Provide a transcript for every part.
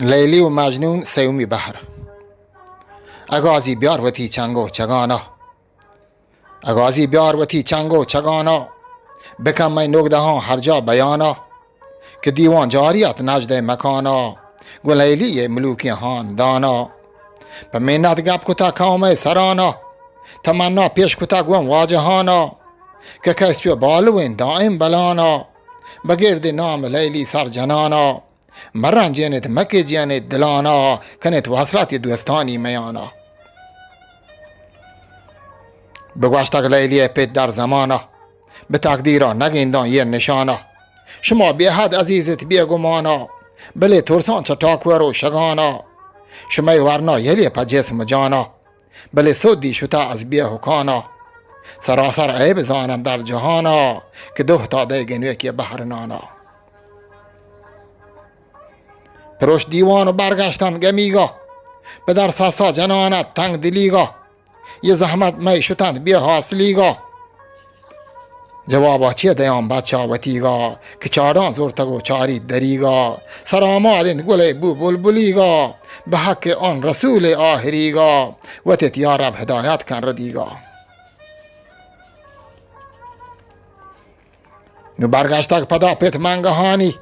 لیلی و مجنون سیومی بحر. اگازی بیار وتی چنگو چگانا. اگازی بیار وتی چنگو چگانا. بکن می نگده ها هر جا بیانا. که دیوان جاریت نجد مکانا. گو لیلی ملوکی هان دانا. به منت گپ کتا کام سرانا. تمنا پیش کتا گوم واجهانا. که کس جو بالوین دائم بلانا. بگرد نام لیلی سر جنانا. مرن جنت مکه جنت دلانا. کنت وصلت دوستانی میانا. بگوشتک لیلی پیت در زمانه. به تقدیرا نگیندان یه نشانه. شما بی حد عزیزت بی گمانا. بله ترسان چتاکور و شگانا. شمای ورنا یلی پا جسم جانا. بله سودی شتا از بی حکانا. سراسر عیب زانم در جهانا. که دوه تا دیگن یکی بحر نانا. پروش دیوان و برگشتن گمیگا. به در ساسا جنانت تنگ دلیگا. یه زحمت می شتند بی حاصلیگا. جوابا چیه دیان بچه وطیگا. که چاران زورتگو چاری دریگا. سرامادین گل بو بلبلیگا. به حق آن رسول آخریگا. وطت یا رب هدایت کن ردیگا. نو برگشتک پدا پیت منگهانی.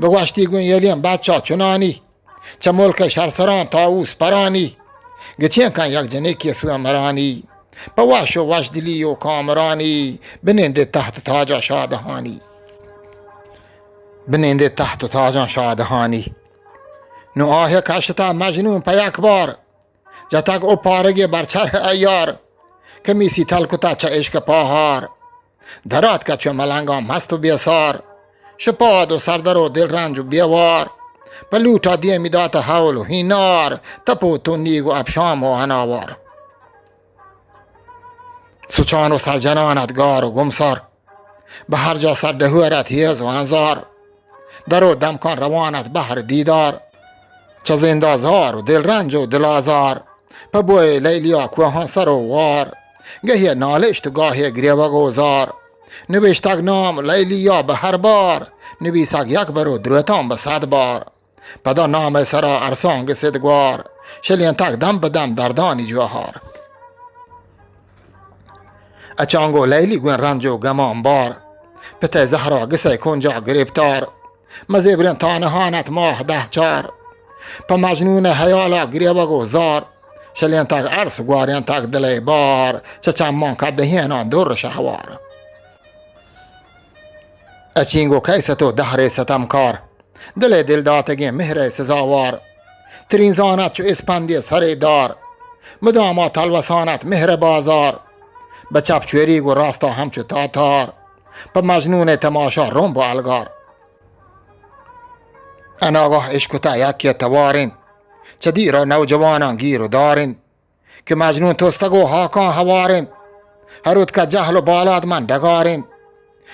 بگوشتی گون یلیم بچه چنانی. چه ملک شرسران تاوس پرانی. گچین کن یک جنکی سوی مرانی. بواش و وش دلی و کامرانی. بننده تحت تاج شادهانی. بننده تحت تاج شادهانی. نو آه کشتا مجنون پا یک بار. جتک او پارگی بر چرح ایار. کمیسی تلکتا چه عشق پاهار. درات که چه ملنگا مست و بیسار. شپاد و سردر و دل رنج و بیوار. پلوتا دیمی دات حول و هینار. تپو تو نیگ و ابشام و هناوار. سوچان و سرجنانت گار و گمسار. به هر جا سردهورت هیز و انزار. در و دمکان روانت بحر دیدار. چه زندازار و دل رنج و دل آزار. پا بوی لیلیا کوهان سر و وار. گهی نالشت و گاهی گریوه گوزار. نوشتک نام لیلیا به هر بار. نویسک یک برو دروتان به 100 بار. پدا نام سرا ارسانگ سدگوار. شلین تک دم به دم دردانی جوهار. اچانگو لیلی گوین رنج و گمان بار. پته زهرا گسه کنجا گریبتار. مزیبرین تانهانت ماه 10 4. پا مجنون حیالا گریبا گوزار. شلین تک عرص گوارین تک دلی بار. چه چمان که دهینان دور شهوار. اچینگو کیستو دهر ستمکار. دل دل داتگی مهر سزاوار. ترین زانت چو اسپندی سر دار. مداما تلوسانت مهر بازار. به چپ چوریگ و راستا همچو تاتار. پا مجنون تماشا روم و الگار. اناگاه عشقتا یکی توارین. چه دیر و نوجوانان گیر و دارین. که مجنون توستگو هاکان هوارین. هرود که جهل و بالاد من دگارین.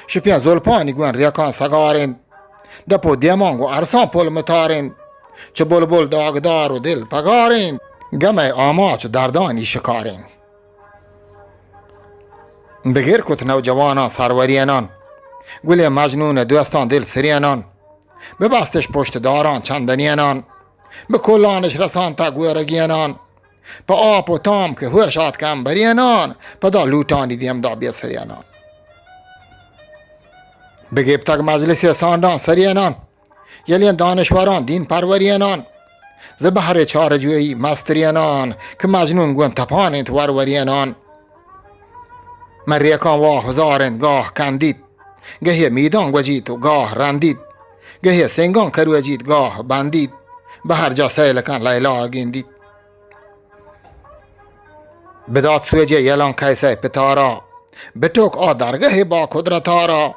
شپین زلپانی گوین ریکان سگارین. دپو دیمانگو ارسان پل متارین. چه بلبل داغدار و دل پگارین. گمه آماچ دردانی شکارین. بگیر کت نوجوانان سرورینان. گل مجنون دوستان دل سرینان. ببستش پشت داران چندنینان. به کلانش رسان تا گویرگینان. پا آپ و تام که هوشات کم برینان. پدا لوتانی دیم دا بی سرینان. بگیب تک مجلسی ساندان سرینان. یلین دانشوران دین پرورینان. زبهر چارجویی مسترینان. که مجنون گون تپانت ورورینان. من ریکان واه هزارند گاه کندید. گهی میدان گوجید و گاه رندید. گهی سنگان کروجید گاه بندید. به هر جا سیلکن لیلا گندید. بداد سوجه یلان کیسه پتارا. بتوک آدرگه با قدرتارا.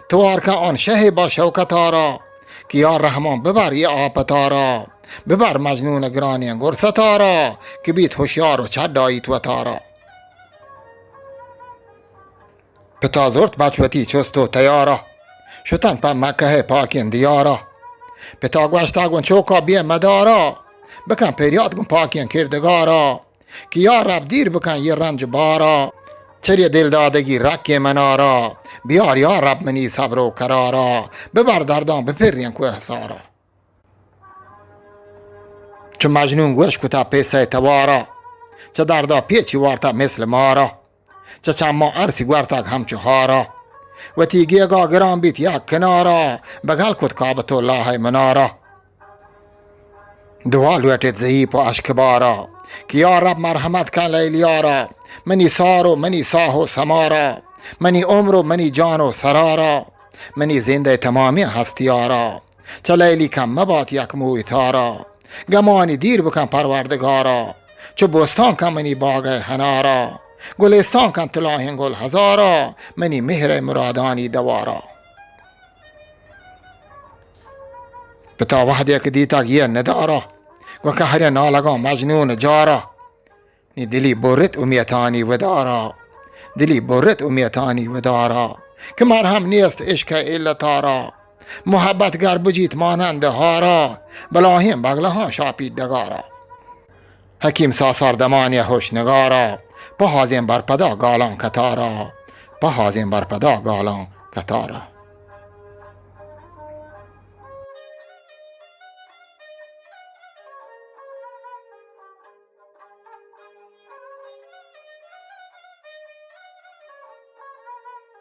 توار که آن شه با شوکتارا. که یا رحمان ببر یه آپتارا. ببر مجنون گرانی گرستارا. که بیت هوشیار و چدایی تو تارا. پتا زورت بچوتی چستو تیارا. شتن پا مکه پاکین دیارا. پتا گوشتا گون چوکا بی مدارا. بکن پیریاد گون پاکین کردگارا. که یا رب دیر بکن یه رنج بارا. چری دل دادگی رکی منارا. بیار یا رب منی صبر و کرارا. ببر دردان بپرین کوه سارا. چو مجنون گوش کتا پیسه توارا چه دردا پیچی وارتا مثل مارا چه چما ارسی گوارتا همچو هارا و تیگیگا گرام بیت یک کنارا بگل کت کابتو الله منارا دوال ویتت ضعیف و اشکبارا که یا رب مرحمت کن لیلیارا منی سار و منی ساه و سمارا منی عمر و منی جان و سرارا منی زنده تمامی هستیارا چه لیلی کم مبات یک موی تارا گمانی دیر بکن پروردگارا چو بستان کن منی باغ هنارا گلستان کن تلاهین گل هزارا منی مهر مرادانی دوارا بتا وحدی که دیتا گیر ندارا و که هر نالگا مجنون جارا نی دلی برت امیتانی ودارا دلی برت امیتانی ودارا که مرهم نیست عشق الا تارا محبت گر بجیت مانند هارا بلاهیم بغلها شاپید دگارا حکیم ساسار دمانی خوش نگارا پهازیم برپدا گالان کتارا پهازیم برپدا گالان کتارا